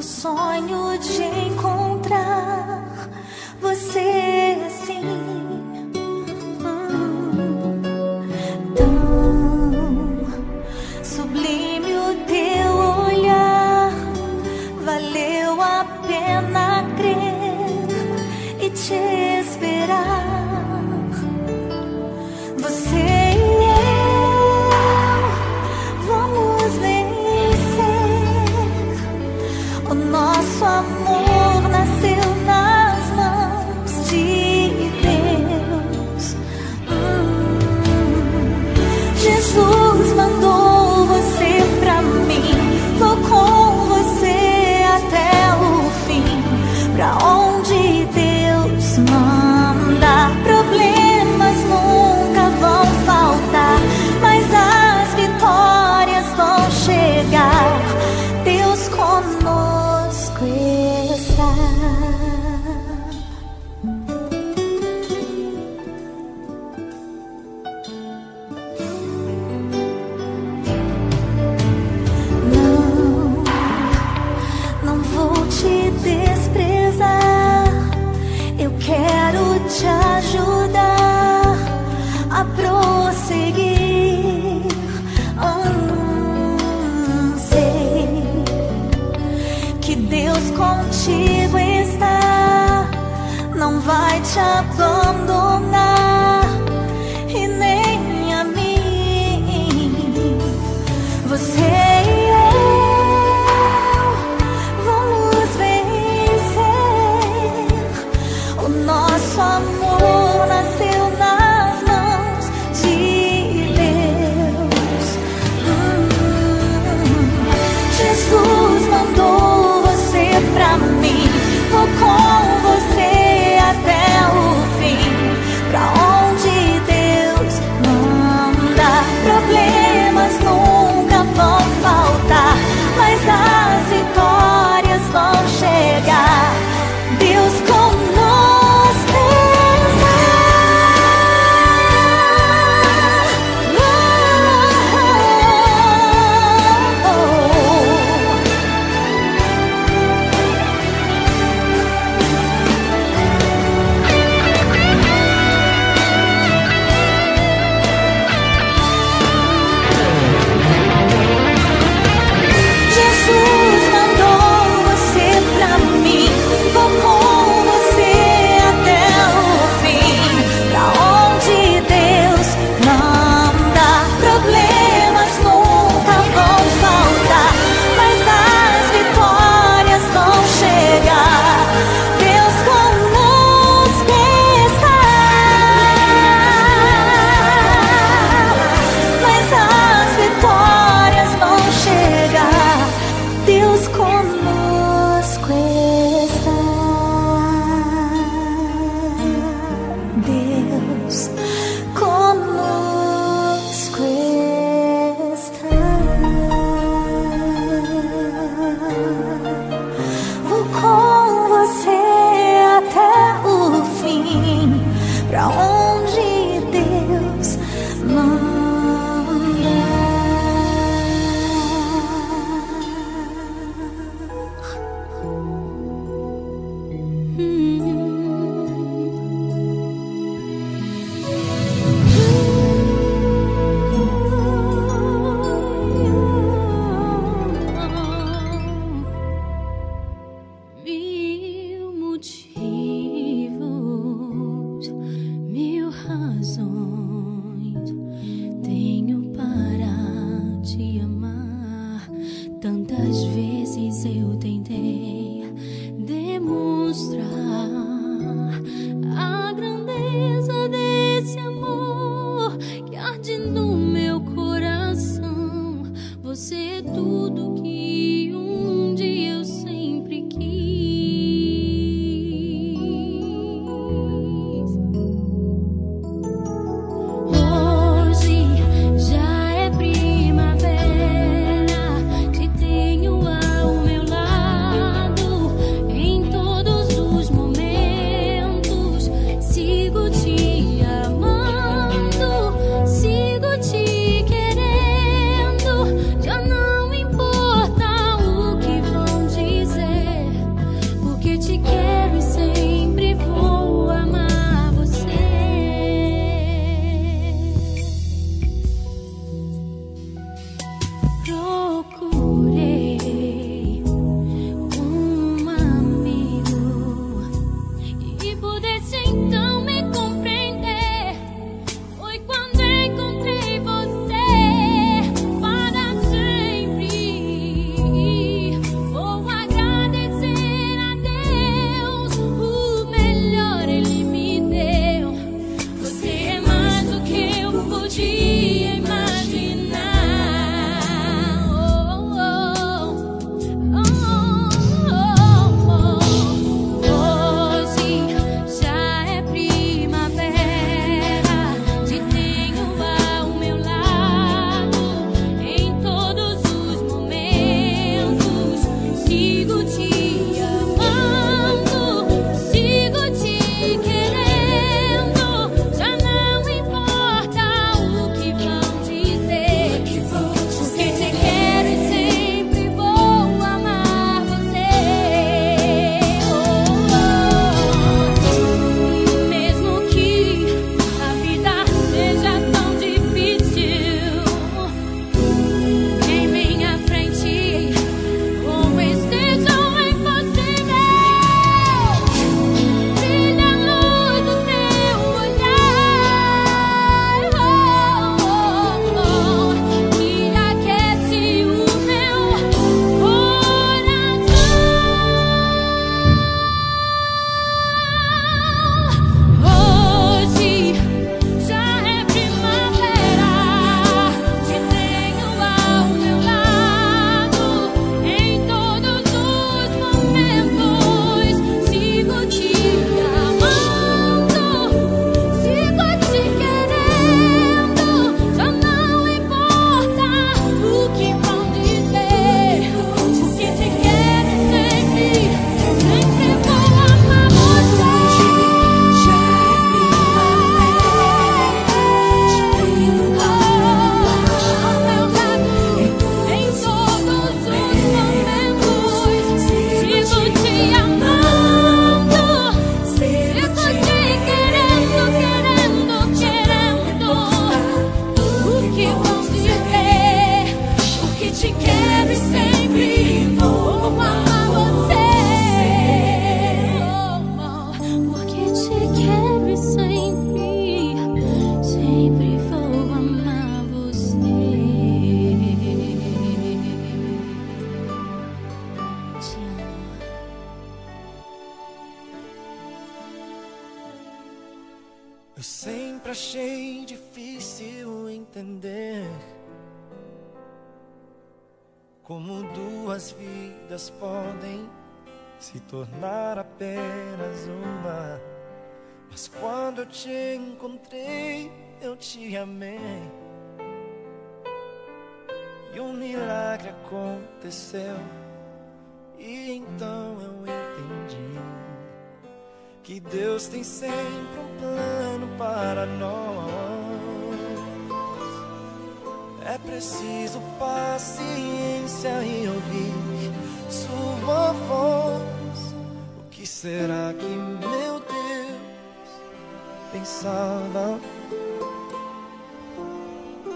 sonho de encontrar você assim, tão sublime o teu olhar. Valeu a pena crer e te esperar. Você e eu vamos vencer. O nosso amor nasceu nas mãos de Deus. Jesus mandou você pra mim. Vou com você até o fim. Pra onde Deus manda, problemas nunca vão faltar, mas as vitórias vão chegar. Deus conosco está. Não vou te desprezar. Eu quero te ajudar a prosseguir. Sei que Deus contigo está, não vai te abandonar e nem a mim. Você e eu vamos vencer. O nosso amor nasceu nas mãos de Deus. Jesus mandou você pra mim. Vou com você até o fim. Pra onde Deus manda, problemas nunca vão faltar, mas as vitórias vão chegar. Deus conosco está. Jesus mandou você pra mim. Vou com você até o fim. Pra onde Deus manda, problemas nunca vão faltar, mas as vitórias vão chegar. Deus conosco está. Mas as vitórias vão chegar. Deus conosco está. Deus conosco está. Vou com você até o fim. Pra onde Deus manda. Mil motivos, mil razões tenho para te amar. Tantas vezes eu tentei demonstrar a grandeza desse amor que arde no meu coração. Você é tudo que um dia eu sempre quis. Hoje já é primavera, te tenho ao meu lado em todos os momentos. Eu sempre achei difícil entender como duas vidas podem se tornar apenas uma. Mas quando eu te encontrei, eu te amei, e um milagre aconteceu. E então eu entendi que Deus tem sempre um plano para nós. É preciso paciência e ouvir sua voz. O que será que meu Deus pensava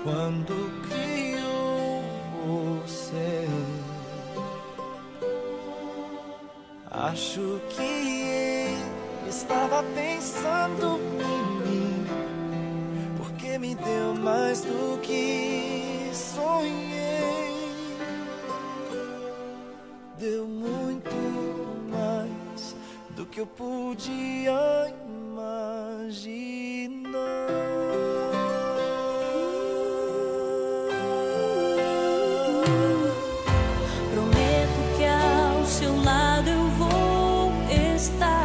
quando criou você? Acho que ele estava pensando em mim, porque me deu mais do que sonhei. Deu muito mais do que eu podia imaginar. Prometo que ao seu lado eu vou estar.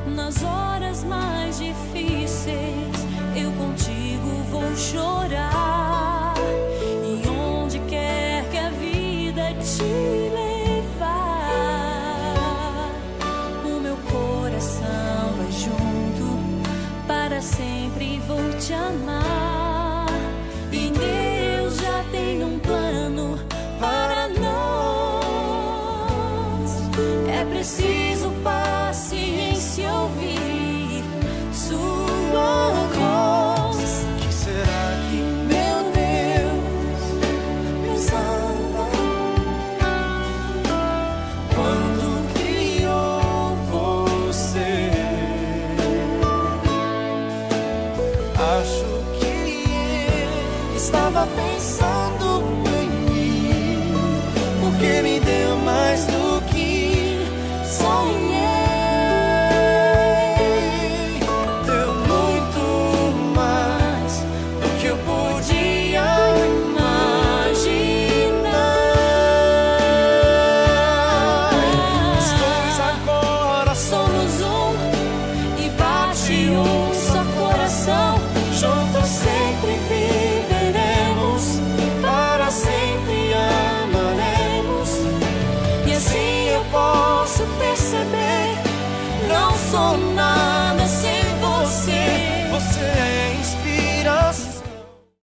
Nas horas mais difíceis eu contigo vou chorar. E onde quer que a vida te levar, o meu coração vai junto, para sempre vou te amar. E Deus já tem um plano para nós. É preciso paciência, ouvir sua voz. Que será que meu Deus pensava quando criou você? Acho que ele estava pensando em mim, porque me deu mais do que sonhei. Deu muito mais do que eu podia imaginar. Nós dois agora Somos um e bate um só coração. juntos sempre viveremos, para sempre amaremos. E assim eu posso perceber, não somos